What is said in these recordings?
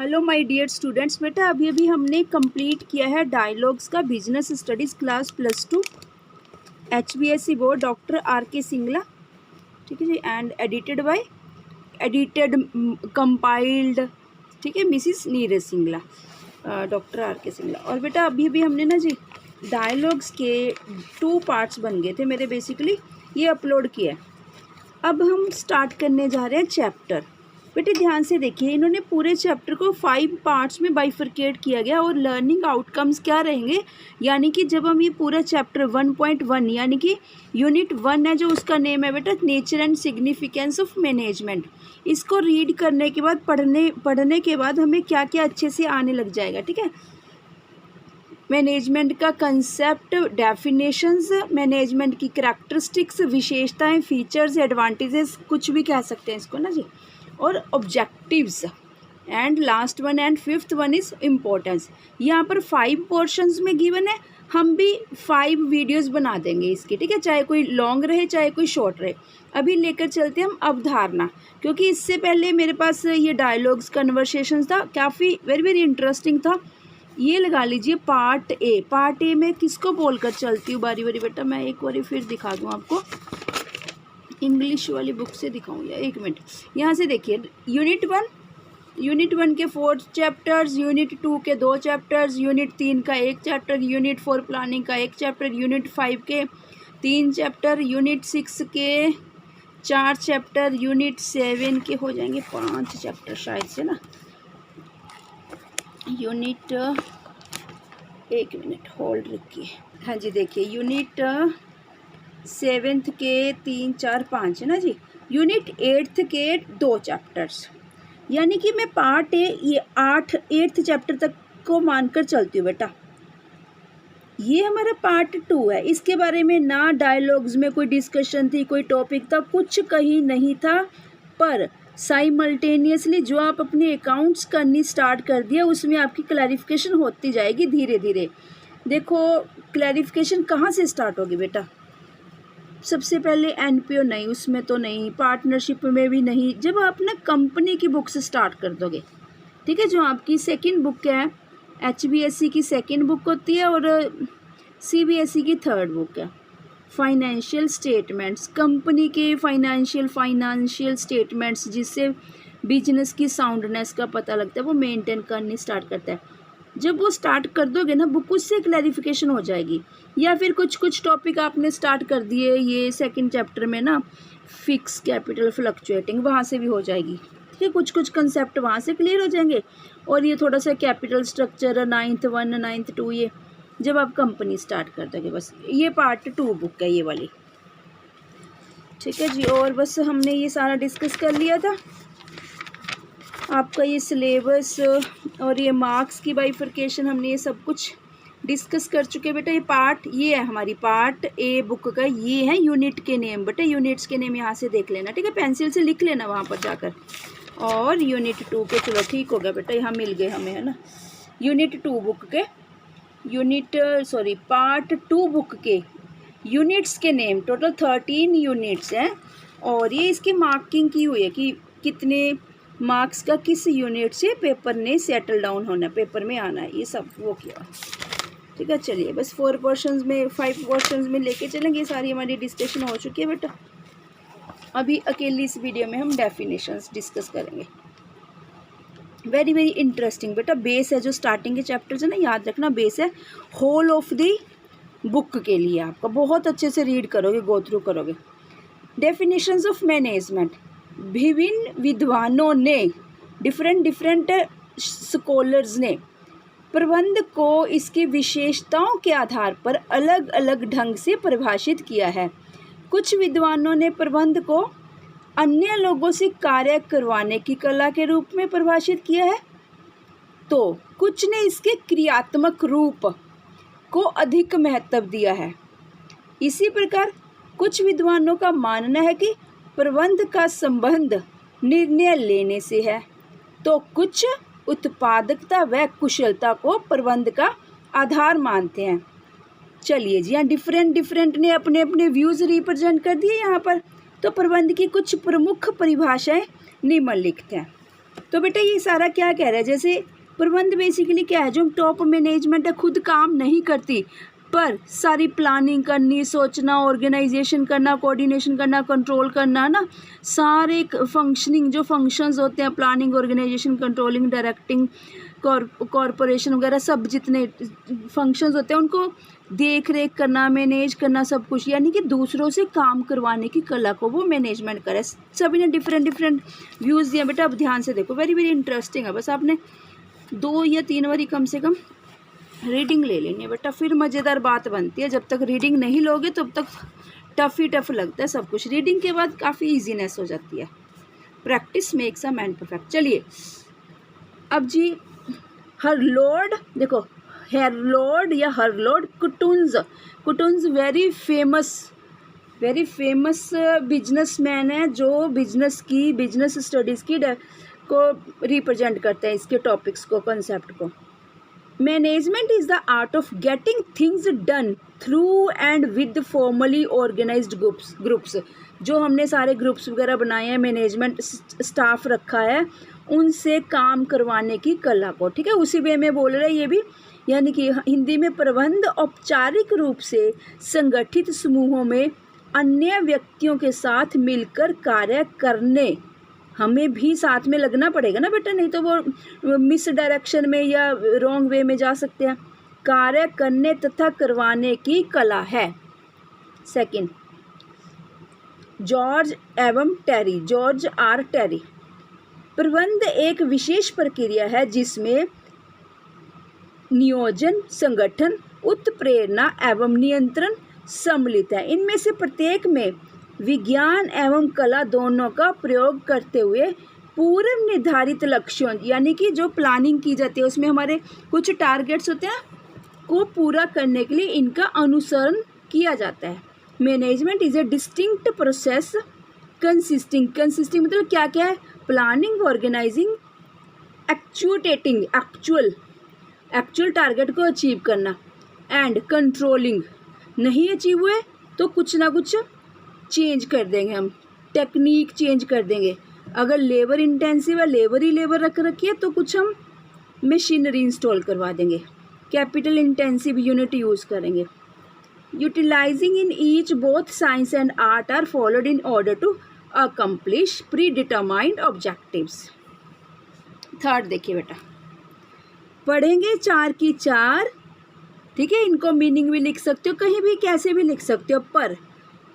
Hello my dear students. बेटा अभी अभी हमने कंप्लीट किया है डायलॉग्स का business studies class +2 HBSC board doctor R.K. Singla, ठीक है जी, एंड एडिटेड कंपाइल्ड, ठीक है, Mrs Neeraj Singla, doctor R.K. Singla. और बेटा अभी अभी हमने ना जी डायलॉग्स के 2 पार्ट्स बन गए थे मेरे, बेसिकली ये अपलोड किया है। अब हम स्टार्ट करने जा रहे हैं चैप्टर। बेटे ध्यान से देखिए, इन्होंने पूरे चैप्टर को 5 पार्ट्स में बाइफरकेट किया गया और लर्निंग आउटकम्स क्या रहेंगे, यानी कि जब हम ये पूरा चैप्टर 1.1 यानी कि यूनिट 1 है जो उसका नेम है बेटा nature and significance of management, इसको रीड करने के बाद पढ़ने के बाद हमें क्या क्या अच्छे से आने लग जाएगा, ठीक है। मैनेजमेंट का कंसेप्ट, डेफिनेशंस, मैनेजमेंट की करैक्टरिस्टिक्स, विशेषताएं, फीचर्स, एडवांटेजेस, कुछ भी कह सकते हैं इसको ना जी, और objectives, and last one and fifth one is importance. यहाँ पर 5 पोर्शंस में गिवन है, हम भी 5 वीडियोस बना देंगे इसकी, ठीक है, चाहे कोई लॉन्ग रहे चाहे कोई शॉर्ट रहे। अभी लेकर चलते हैं हम अवधारणा, क्योंकि इससे पहले मेरे पास ये डायलॉग्स कन्वर्सेशन था, काफ़ी वेरी इंटरेस्टिंग था। ये लगा लीजिए पार्ट ए। पार्ट ए में किसको बोलकर चलती हूँ बारी बारी बेटा, मैं एक बारी फिर दिखा दूँ आपको, इंग्लिश वाली बुक से दिखाऊँ या 1 मिनट। यहाँ से देखिए, यूनिट 1 के 4 चैप्टर्स, यूनिट 2 के 2 चैप्टर्स, यूनिट 3 का 1 चैप्टर, यूनिट 4 प्लानिंग का 1 चैप्टर, यूनिट 5 के 3 चैप्टर, यूनिट 6 के 4 चैप्टर, यूनिट 7 के हो जाएंगे 5 चैप्टर शायद से ना, यूनिट 1 मिनट होल्ड रखिए। हाँ जी देखिए, यूनिट 7th के 3 4 5 है ना जी, यूनिट 8th के 2 चैप्टर्स, यानी कि मैं पार्ट ए ये 8th चैप्टर तक को मानकर चलती हूँ बेटा। ये हमारा पार्ट 2 है, इसके बारे में ना डायलॉग्स में कोई डिस्कशन थी, कोई टॉपिक था, कुछ कहीं नहीं था, पर साइमल्टेनियसली जो आप अपने अकाउंट्स करनी स्टार्ट कर दिया उसमें आपकी क्लैरिफिकेशन होती जाएगी धीरे धीरे। देखो क्लैरिफिकेशन कहाँ से स्टार्ट होगी बेटा, सबसे पहले NPO नहीं, उसमें तो नहीं, पार्टनरशिप में भी नहीं, जब आप ना कंपनी की बुक से स्टार्ट कर दोगे, ठीक है, जो आपकी सेकंड बुक है, HBSC की सेकंड बुक होती है और CBSE की थर्ड बुक है। फाइनेंशियल स्टेटमेंट्स, कंपनी के फाइनेंशियल स्टेटमेंट्स जिससे बिजनेस की साउंडनेस का पता लगता है, वो मेंटेन करनी स्टार्ट करता है। जब वो स्टार्ट कर दोगे ना बुक, उससे क्लैरिफिकेशन हो जाएगी। या फिर कुछ टॉपिक आपने स्टार्ट कर दिए ये सेकंड चैप्टर में ना, फिक्स कैपिटल फ्लक्चुएटिंग, वहाँ से भी हो जाएगी, ठीक है, कुछ कंसेप्ट वहाँ से क्लियर हो जाएंगे। और ये थोड़ा सा कैपिटल स्ट्रक्चर 9th 1 9th 2, ये जब आप कंपनी स्टार्ट कर दोगे, बस ये पार्ट 2 बुक है ये वाली, ठीक है जी। और बस हमने ये सारा डिस्कस कर लिया था, आपका ये सिलेबस और ये मार्क्स की बाइफरकेशन हमने ये सब कुछ डिस्कस कर चुके बेटा। ये है हमारी पार्ट ए बुक का, ये है यूनिट के नेम बेटा, यूनिट्स के नेम यहाँ से देख लेना, ठीक है, पेंसिल से लिख लेना वहाँ पर जाकर। और यूनिट 2 के, चलो ठीक हो गया बेटा, यहाँ मिल गए हमें, है ना, यूनिट 2 बुक के पार्ट 2 बुक के यूनिट्स के नेम, टोटल 13 यूनिट्स हैं। और ये इसकी मार्किंग की हुई है कि कितने मार्क्स का किस यूनिट से पेपर ने सेटल डाउन होना है, पेपर में आना है, ये सब वो किया, ठीक है। चलिए बस 5 पोर्शंस में लेके चलेंगे, ये सारी हमारी डिस्कशन हो चुकी है बेटा। अभी अकेली इस वीडियो में हम डेफिनेशंस डिस्कस करेंगे, वेरी इंटरेस्टिंग बेटा। बेस है जो स्टार्टिंग के चैप्टर्स है ना, याद रखना बेस है होल ऑफ द बुक के लिए, आपका बहुत अच्छे से रीड करोगे, गो थ्रू करोगे। डेफिनेशंस ऑफ मैनेजमेंट, विभिन्न विद्वानों ने, डिफरेंट स्कॉलर्स ने प्रबंध को इसकी विशेषताओं के आधार पर अलग अलग ढंग से परिभाषित किया है। कुछ विद्वानों ने प्रबंध को अन्य लोगों से कार्य करवाने की कला के रूप में परिभाषित किया है, तो कुछ ने इसके क्रियात्मक रूप को अधिक महत्व दिया है। इसी प्रकार कुछ विद्वानों का मानना है कि प्रबंध का संबंध निर्णय लेने से है, तो कुछ उत्पादकता व कुशलता को प्रबंध का आधार मानते हैं। चलिए जी, यहाँ डिफरेंट ने अपने अपने व्यूज़ रिप्रेजेंट कर दिए यहाँ पर। तो प्रबंध की कुछ प्रमुख परिभाषाएं निम्नलिखित हैं। तो बेटा ये सारा क्या कह रहा है, जैसे प्रबंध बेसिकली क्या है, जो टॉप मैनेजमेंट है खुद काम नहीं करती, पर सारी प्लानिंग करनी, सोचना, ऑर्गेनाइजेशन करना, कोऑर्डिनेशन करना, कंट्रोल करना ना, सारे फंक्शनिंग जो फंक्शंस होते हैं, planning, organisation, controlling, directing, corporation वगैरह सब जितने फंक्शंस होते हैं उनको देख रेख करना, मैनेज करना, सब कुछ, यानी कि दूसरों से काम करवाने की कला को वो मैनेजमेंट करे। सभी ने डिफरेंट व्यूज़ दिए बेटा, अब ध्यान से देखो, वेरी वेरी इंटरेस्टिंग है। बस आपने 2 या 3 बारी कम से कम रीडिंग ले लेनी है बेटा, फिर मज़ेदार बात बनती है। जब तक रीडिंग नहीं लोगे तब तक टफ़ ही टफ़ लगता है सब कुछ, रीडिंग के बाद काफ़ी ईजीनेस हो जाती है। Practice makes a man perfect. चलिए अब जी, हर लॉर्ड, देखो हेरलॉर्ड या हरलॉर्ड कुटुन्ज वेरी फेमस बिजनेसमैन है, जो बिजनेस स्टडीज़ की को रिप्रेजेंट करते हैं, इसके टॉपिक्स को, कंसेप्ट को। Management is the art of getting things done through and with formally organised groups. जो हमने सारे ग्रुप्स वगैरह बनाए हैं, मैनेजमेंट स्टाफ रखा है, उनसे काम करवाने की कला को, ठीक है, उसी वे में बोल रहे हैं ये भी। यानी कि हिंदी में प्रबंध औपचारिक रूप से संगठित समूहों में अन्य व्यक्तियों के साथ मिलकर कार्य करने, हमें भी साथ में लगना पड़ेगा ना बेटा, नहीं तो वो मिस डायरेक्शन में या रॉन्ग वे में जा सकते हैं। कार्य करने तथा करवाने की कला है। Second, George R Terry. प्रबंध एक विशेष प्रक्रिया है जिसमें नियोजन, संगठन, उत्प्रेरणा एवं नियंत्रण सम्मिलित है। इनमें से प्रत्येक में विज्ञान एवं कला दोनों का प्रयोग करते हुए पूर्व निर्धारित लक्ष्यों, यानी कि जो प्लानिंग की जाती है उसमें हमारे कुछ टारगेट्स होते हैं, को पूरा करने के लिए इनका अनुसरण किया जाता है। Management is a distinct process consisting मतलब क्या क्या है, planning, organising, actuating, actual target को अचीव करना, एंड कंट्रोलिंग, नहीं अचीव हुए तो कुछ ना कुछ चेंज कर देंगे, हम टेक्निक चेंज कर देंगे। अगर लेबर इंटेंसिव है, लेबर रख रखी है, तो कुछ हम मशीनरी इंस्टॉल करवा देंगे, कैपिटल इंटेंसिव यूनिट यूज़ करेंगे। Utilising in each both science and art are followed in order to accomplish pre determined objectives. Third देखिए बेटा, पढ़ेंगे 4 की 4, ठीक है, इनको मीनिंग भी लिख सकते हो, कहीं भी कैसे भी लिख सकते हो, पर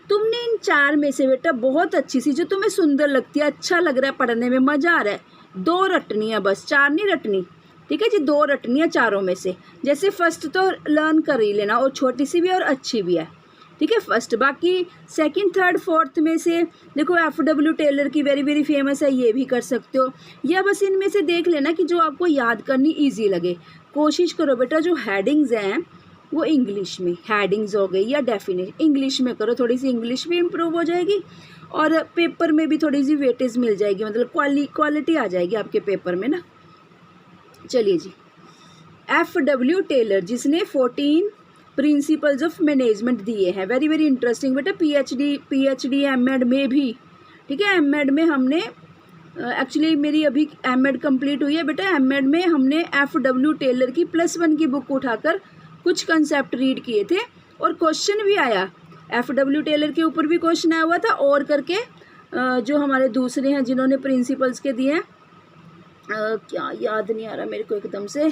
तुमने इन 4 में से बेटा बहुत अच्छी सी, जो तुम्हें सुंदर लगती है, अच्छा लग रहा है, पढ़ने में मज़ा आ रहा है, 2 रटनी है बस, 4 नहीं रटनी, ठीक है जी, 2 रटनी है 4 में से। जैसे फर्स्ट तो लर्न कर ही लेना, और छोटी सी भी और अच्छी भी है, ठीक है, फर्स्ट। बाकी सेकंड, थर्ड, फोर्थ में से देखो FW टेलर की वेरी वेरी फेमस है, ये भी कर सकते हो, या बस इनमें से देख लेना कि जो आपको याद करनी ईजी लगे। कोशिश करो बेटा जो हेडिंग्स हैं वो इंग्लिश में, हेडिंग्स हो गई या डेफिनेशन, इंग्लिश में करो, थोड़ी सी इंग्लिश भी इम्प्रूव हो जाएगी और पेपर में भी थोड़ी सी वेटेज मिल जाएगी, मतलब क्वालिटी आ जाएगी आपके पेपर में ना। चलिए जी, FW टेलर जिसने 14 प्रिंसिपल्स ऑफ मैनेजमेंट दिए हैं, वेरी वेरी इंटरेस्टिंग बेटा, PhD M.Ed में भी, ठीक है, M.Ed में हमने एक्चुअली मेरी अभी M.Ed कंप्लीट हुई है बेटा, M.Ed में हमने FW टेलर की +1 की बुक उठाकर कुछ कंसेप्ट रीड किए थे और क्वेश्चन भी आया, FW टेलर के ऊपर भी क्वेश्चन आया हुआ था, और करके जो हमारे दूसरे हैं जिन्होंने प्रिंसिपल्स के दिए हैं, क्या याद नहीं आ रहा मेरे को एकदम से,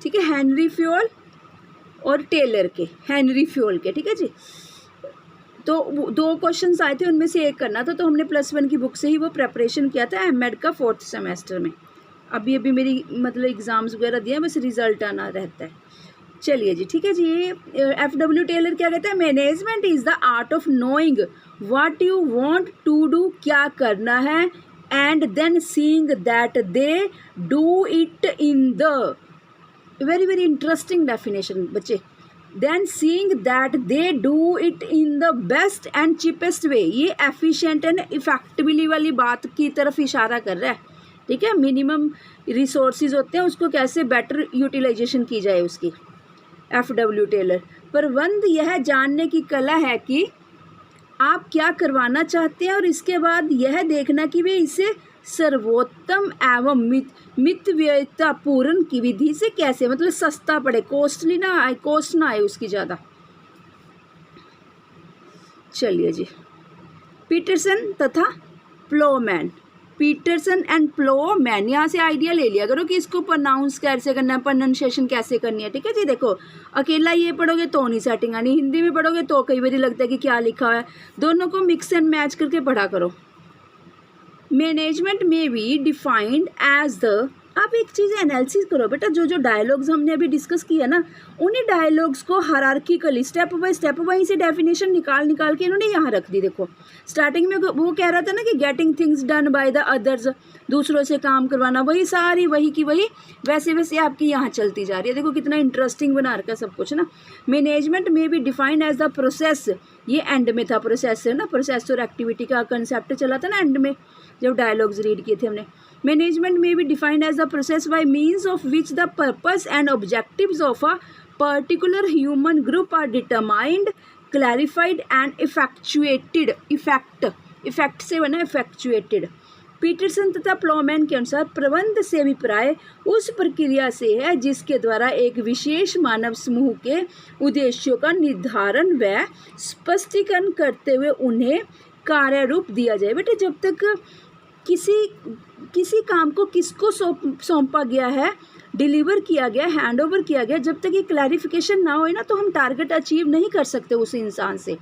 ठीक है, हेनरी फ्योल और टेलर के, हेनरी फ्योल के, ठीक है जी। तो 2 क्वेश्चंस आए थे, उनमें से एक करना था, तो हमने +1 की बुक से ही वो प्रेपरेशन किया था M.Ed का 4th सेमेस्टर में। अभी मेरी मतलब एग्ज़ाम्स वगैरह दिए हैं, बस रिज़ल्ट आना रहता है। चलिए जी, ठीक है जी, FW टेलर क्या कहता है, management is the art of knowing what you want to do, क्या करना है, and then seeing that they do it in the, very very interesting definition बच्चे, then seeing that they do it in the best and cheapest way, ये efficient and effectively वाली बात की तरफ इशारा कर रहा है, ठीक है, मिनिमम रिसोर्सेज होते हैं उसको कैसे बेटर यूटिलाइजेशन की जाए उसकी। FW टेलर, प्रबंध यह जानने की कला है कि आप क्या करवाना चाहते हैं और इसके बाद यह देखना कि वे इसे सर्वोत्तम एवं मितव्ययिता पूर्ण की विधि से कैसे, मतलब सस्ता पड़े, कॉस्टली ना आए, कॉस्ट ना आए उसकी ज़्यादा। चलिए जी, पीटरसन तथा प्लोमैन, पीटरसन एंड प्लोमैन, यहाँ से आइडिया ले लिया करो कि इसको प्रोनाउंस कैसे करना है, प्रोनाउंसिएशन कैसे करनी है। ठीक है जी, देखो अकेला ये पढ़ोगे तो नहीं सेटिंग आनी, हिंदी में पढ़ोगे तो कई बार लगता है कि क्या लिखा है, दोनों को मिक्स एंड मैच करके पढ़ा करो। मैनेजमेंट में बी डिफाइंड एज द, आप एक चीज़ एनालिसिस करो बेटा, जो जो डायलॉग्स हमने अभी डिस्कस किया ना, उन्हीं डायलॉग्स को हायरार्किकली स्टेप बाय स्टेप वहीं से डेफिनेशन निकाल के इन्होंने यहाँ रख दी। देखो स्टार्टिंग में वो कह रहा था ना कि getting things done by the others, दूसरों से काम करवाना, वही सारी वही की वही वैसे वैसे आपकी यहाँ चलती जा रही है। देखो कितना इंटरेस्टिंग बना रखा सब कुछ ना। मैनेजमेंट में भी डिफाइंड एज द प्रोसेस, ये एंड में था प्रोसेस है ना, प्रोसेस और एक्टिविटी का कंसेप्ट चला था ना एंड में जब डायलॉग्स रीड किए थे हमने। मैनेजमेंट में भी defined as the process by means of which the purpose and objectives of a particular human group are determined, clarified and effectuated, effect से बना इफेक्चुएटेड। पीटरसन तथा प्लोमैन के अनुसार प्रबंध से अभिप्राय उस प्रक्रिया से है जिसके द्वारा एक विशेष मानव समूह के उद्देश्यों का निर्धारण व स्पष्टीकरण करते हुए उन्हें कार्य रूप दिया जाए। बेटा जब तक किसी काम को किसको सौंपा गया है, डिलीवर किया गया, हैंड ओवर किया गया, जब तक ये क्लैरिफिकेशन ना होए ना तो हम टारगेट अचीव नहीं कर सकते उस इंसान से,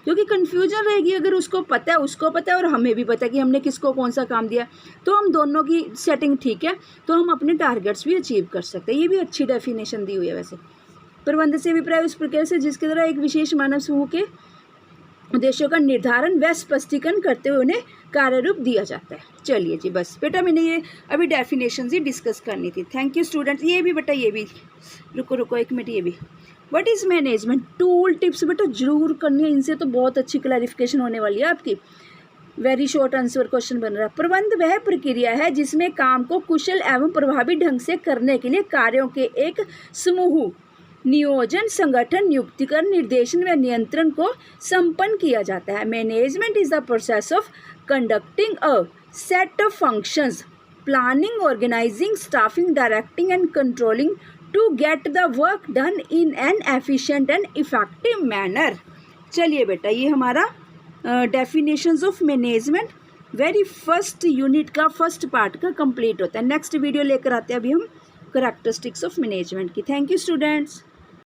क्योंकि कन्फ्यूजन रहेगी। अगर उसको पता है और हमें भी पता है कि हमने किसको कौन सा काम दिया, तो हम दोनों की सेटिंग ठीक है तो हम अपने टारगेट्स भी अचीव कर सकते हैं। ये भी अच्छी डेफिनेशन दी हुई है वैसे। प्रबंध से अभिप्राय उस प्रक्रिया से जिसके द्वारा एक विशेष मानव समूह के उद्देश्यों का निर्धारण व स्पष्टीकरण करते हुए उन्हें कार्य रूप दिया जाता है। चलिए जी बस बेटा, मैंने ये अभी डेफिनेशन ही डिस्कस करनी थी। Thank you students. ये भी बेटा, ये भी रुको एक मिनट, ये भी what is management tool tips बेटा जरूर करनी है, इनसे तो बहुत अच्छी क्लैरिफिकेशन होने वाली है आपकी। वेरी शॉर्ट आंसर क्वेश्चन बन रहा है। प्रबंध वह प्रक्रिया है जिसमें काम को कुशल एवं प्रभावी ढंग से करने के लिए कार्यों के एक समूह, नियोजन, संगठन, नियुक्तिकरण, निर्देशन व नियंत्रण को संपन्न किया जाता है। Management is the process of conducting a set of functions, planning, organising, staffing, directing and controlling to get the work done in an efficient and effective manner. चलिए बेटा, ये हमारा definitions of management very first unit का first part का complete होता है। Next video लेकर आते हैं अभी हम करैक्टरिस्टिक्स ऑफ मैनेजमेंट की। Thank you students.